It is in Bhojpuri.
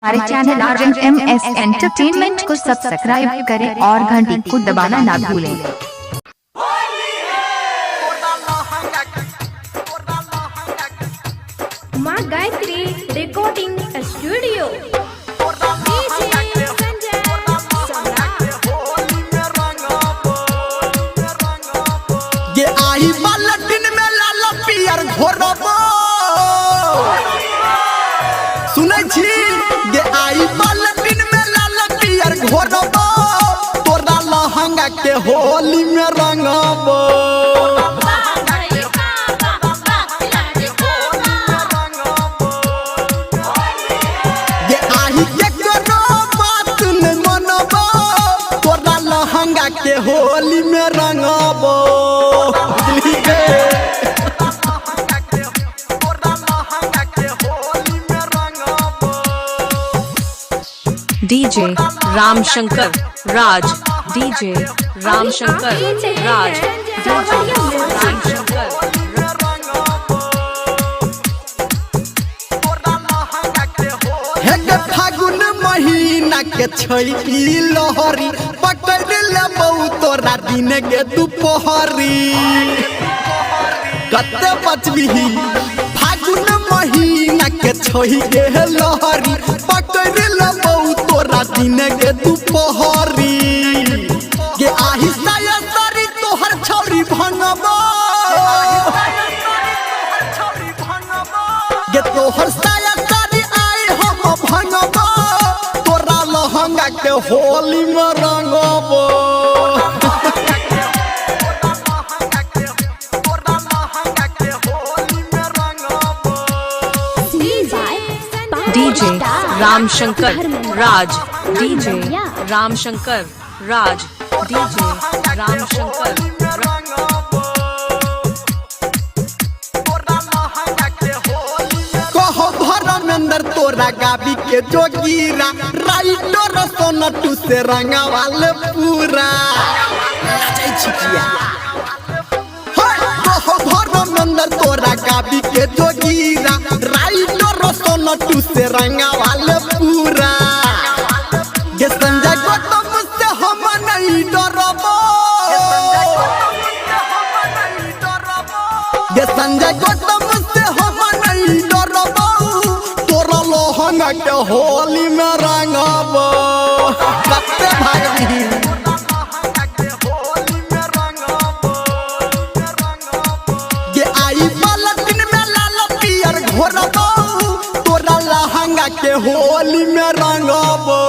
हमारे चैनल RMS एंटरटेनमेंट को सब्सक्राइब करें और घंटी को दबाना ना भूलें। माँ गायत्री रिकॉर्डिंग स्टूडियो। ये आई बालटिन में लाल पियर घोरबो सुनै छी। ये आई बालटिन में लाल पियर घोरबो तोरा लहंगा के होली में रंगबो। ये आई के करो बात न मनबो तोरा लहंगा के होली में रंगबो। डीजे रामशंकर राज, डीजे रामशंकर राज, डीजे रामशंकर। फागुन महीना के छैली लहरी पकड़ लेबौ तोरा दिन के दुपहरी कते बचबिही। फागुन महीना के छैली लहरी पकड़ लेबौ तोरा दिन के दुपहरी। के आही साया सारी तोहर छौरी भंगबो के तोहर साया सारी आई हम भंगबो तोरा लहंगा के होली में रंगबो। डीजे रामशंकर राज, डीजे रामशंकर राज, डीजे रामशंकर। कहो धर्मेंद्र तोरा गाबी के जोगीरा राइटर सोनटू से रंगा वाले पूरा कहो धर्मेंद्र तोरा गाबी के जोगीरा राइटर सोनटू से रंगा वाले पूरा। ये संजय गौतम से हम नहीं डरबो, ये संजय गौतम से हम नहीं डरबो तोरा लहंगा के होली में रंगबो। कते भागी ये आई बालटिन में लाल पियर घोरबो तोरा लहंगा के होली में रंगबो।